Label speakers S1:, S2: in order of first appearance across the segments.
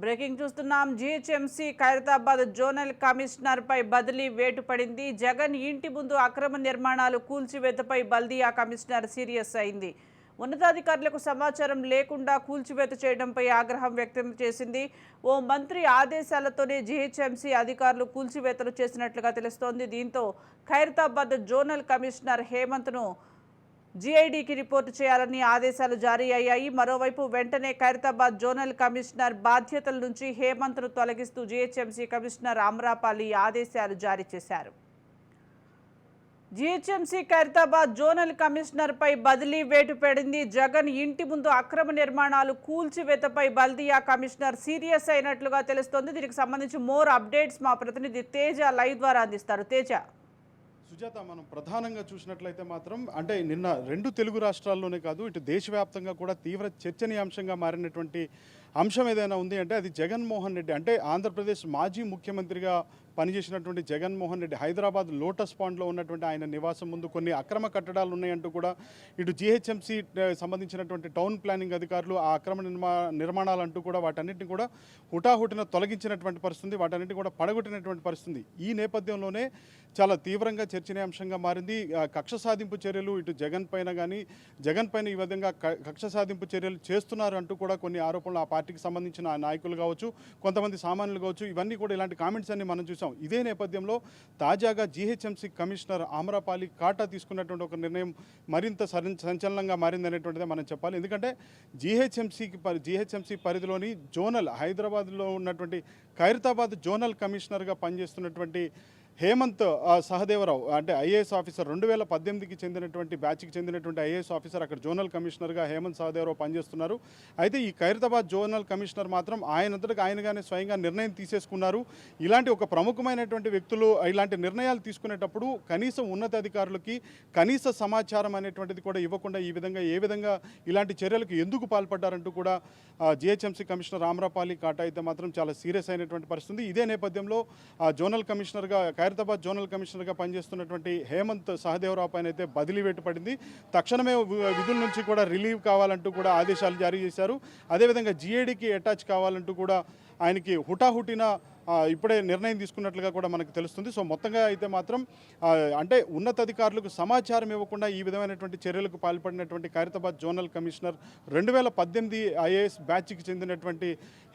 S1: Breaking చూస్తున్నాం. GHMC Khairatabad zonal commissioner పై బదిలీ వేటు పడింది. జగన్ ఇంటి ముందు అక్రమ నిర్మాణాలు కూల్చివేతపై బల్దియా కమిషనర్ సీరియస్ అయింది. ఉన్నతాధికారులకు సమాచారం లేకుండా కూల్చివేత చేయడంపై ఆగ్రహం వ్యక్తం చేసింది. ఓ మంత్రి ఆదేశాలతోనే జీహెచ్ఎంసీ అధికారులు కూల్చివేతలు చేసినట్లుగా తెలుస్తోంది. దీంతో ఖైరతాబాద్ జోనల్ కమిషనర్ హేమంత్ను జీఐడీకి రిపోర్టు చేయాలని ఆదేశాలు జారీ అయ్యాయి. మరోవైపు వెంటనే ఖైరతాబాద్ జోనల్ కమిషనర్ బాధ్యతల నుంచి హేమంత్ను తొలగిస్తూ జీహెచ్ఎంసీ కమిషనర్ అమ్రాపాలి ఆదేశాలు జారీ చేశారు. జీహెచ్ఎంసీ ఖైరతాబాద్ జోనల్ కమిషనర్ పై బదిలీ వేటు పడింది. జగన్ ఇంటి ముందు అక్రమ నిర్మాణాలు కూల్చివేతపై బల్దియా కమిషనర్ సీరియస్ అయినట్లుగా తెలుస్తోంది. దీనికి సంబంధించి మోర్ అప్డేట్స్ మా ప్రతినిధి తేజ లైవ్ ద్వారా అందిస్తారు. తేజ.
S2: సుజాత, మనం ప్రధానంగా చూసినట్లయితే మాత్రం అంటే నిన్న 2 తెలుగు రాష్ట్రాల్లోనే కాదు ఇటు దేశవ్యాప్తంగా కూడా తీవ్ర చర్చనీయాంశంగా మారినటువంటి అంశం ఏదైనా ఉంది అంటే అది జగన్మోహన్ రెడ్డి. అంటే ఆంధ్రప్రదేశ్ మాజీ ముఖ్యమంత్రిగా పనిచేసినటువంటి జగన్మోహన్ రెడ్డి హైదరాబాద్ లోటస్ పాండ్లో ఉన్నటువంటి ఆయన నివాసం ముందు కొన్ని అక్రమ కట్టడాలు ఉన్నాయంటూ కూడా ఇటు జీహెచ్ఎంసీ సంబంధించినటువంటి టౌన్ ప్లానింగ్ అధికారులు ఆ అక్రమ నిర్మాణాలంటూ కూడా వాటన్నిటిని కూడా హుటాహుటిన తొలగించినటువంటి పరిస్థితి, వాటన్నిటిని కూడా పడగొట్టినటువంటి పరిస్థితి. ఈ నేపథ్యంలోనే చాలా తీవ్రంగా చర్చనీయాంశంగా మారింది. కక్ష సాధింపు చర్యలు ఇటు జగన్ పైన ఈ విధంగా కక్ష సాధింపు చర్యలు చేస్తున్నారు అంటూ కూడా కొన్ని ఆరోపణలు ఆ పార్టీకి సంబంధించిన నాయకులు కావచ్చు, కొంతమంది సామాన్యులు కావచ్చు, ఇవన్నీ కూడా ఇలాంటి కామెంట్స్ అన్ని మనం చూసాం. ఇదే నేపథ్యంలో తాజాగా జీహెచ్ఎంసీ కమిషనర్ ఆమ్రపాలి కాటా తీసుకున్నటువంటి ఒక నిర్ణయం మరింత సంచలనంగా మారిందనేటువంటిదే మనం చెప్పాలి. ఎందుకంటే జీహెచ్ఎంసీ పరిధిలోని జోనల్ హైదరాబాద్లో ఉన్నటువంటి ఖైరతాబాద్ జోనల్ కమిషనర్గా పనిచేస్తున్నటువంటి హేమంత్ సహదేవరావు అంటే ఐఏఎస్ ఆఫీసర్ 2018కి చెందినటువంటి బ్యాచ్కి చెందినటువంటి ఐఏఎస్ ఆఫీసర్ అక్కడ జోనల్ కమిషనర్గా హేమంత్ సహదేవరావు పనిచేస్తున్నారు. అయితే ఈ ఖైరతాబాద్ జోనల్ కమిషనర్ మాత్రం ఆయనంతటికి ఆయనగానే స్వయంగా నిర్ణయం తీసేసుకున్నారు. ఇలాంటి ఒక ప్రముఖమైనటువంటి వ్యక్తులు ఇలాంటి నిర్ణయాలు తీసుకునేటప్పుడు కనీసం ఉన్నతాధికారులకి కనీస సమాచారం అనేటువంటిది కూడా ఇవ్వకుండా ఈ విధంగా ఏ విధంగా ఇలాంటి చర్యలకు ఎందుకు పాల్పడ్డారంటూ కూడా జీహెచ్ఎంసీ కమిషనర్ ఆమ్రపాలి కాటా అయితే మాత్రం చాలా సీరియస్ అయినటువంటి పరిస్థితి. ఇదే నేపథ్యంలో జోనల్ కమిషనర్గా ఖైరతాబాద్ జోనల్ కమిషనర్గా పనిచేస్తున్నటువంటి హేమంత్ సహదేవరావు పైన అయితే బదిలీ వేటు పడింది. తక్షణమే విధుల నుంచి కూడా రిలీవ్ కావాలంటూ కూడా ఆదేశాలు జారీ చేశారు. అదేవిధంగా జీఏడీకి అటాచ్ కావాలంటూ కూడా ఆయనకి హుటాహుటిన ఇప్పుడే నిర్ణయం తీసుకున్నట్లుగా కూడా మనకు తెలుస్తుంది. సో మొత్తంగా అయితే మాత్రం అంటే ఉన్నతాధికారులకు సమాచారం ఇవ్వకుండా ఈ విధమైనటువంటి చర్యలకు పాల్పడినటువంటి ఖైరతాబాద్ జోనల్ కమిషనర్ 2018 ఐఏఎస్ బ్యాచ్కి చెందినటువంటి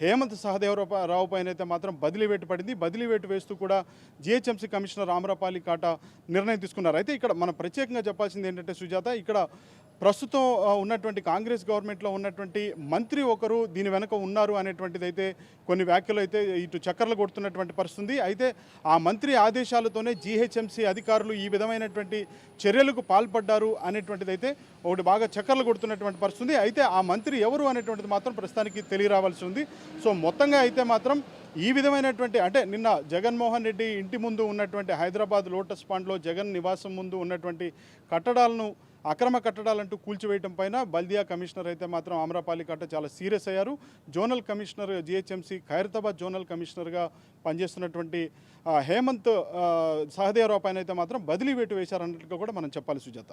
S2: హేమంత్ సహదేవరావు పైన అయితే మాత్రం బదిలీ వేటు పడింది. బదిలీ వేటు వేస్తూ కూడా జీహెచ్ఎంసీ కమిషనర్ ఆమ్రపాలి కాటా నిర్ణయం తీసుకున్నారు. అయితే ఇక్కడ మనం ప్రత్యేకంగా చెప్పాల్సింది ఏంటంటే సుజాత, ఇక్కడ ప్రస్తుతం ఉన్నటువంటి కాంగ్రెస్ గవర్నమెంట్లో ఉన్నటువంటి మంత్రి ఒకరు దీని వెనుక ఉన్నారు అనేటువంటిది అయితే కొన్ని వ్యాఖ్యలు అయితే ఇటు చక్కర్లు కొడుతున్నటువంటి పరిస్థితి. అయితే ఆ మంత్రి ఆదేశాలతోనే జీహెచ్ఎంసీ అధికారులు ఈ విధమైనటువంటి చర్యలకు పాల్పడ్డారు అనేటువంటిది అయితే ఒకటి బాగా చక్కర్లు కొడుతున్నటువంటి పరిస్థితి. అయితే ఆ మంత్రి ఎవరు అనేటువంటిది మాత్రం ప్రస్తుతానికి తెలియరావాల్సి ఉంది. సో మొత్తంగా అయితే మాత్రం ఈ విధమైనటువంటి అంటే నిన్న జగన్మోహన్ రెడ్డి ఇంటి ముందు ఉన్నటువంటి హైదరాబాద్ లోటస్ పాండ్లో జగన్ నివాసం ముందు ఉన్నటువంటి కట్టడాలను అక్రమ కట్టడాలంటూ కూల్చివేయడం పైన బల్దియా కమిషనర్ అయితే మాత్రం ఆమ్రపాలి కాటా చాలా సీరియస్ అయ్యారు. Zonal commissioner GHMC Khairatabad zonal కమిషనర్గా పనిచేస్తున్నటువంటి హేమంత్ సహదేవరావు పైన అయితే మాత్రం బదిలీ వేటు వేశారన్నట్టుగా కూడా మనం చెప్పాలి సుజాత.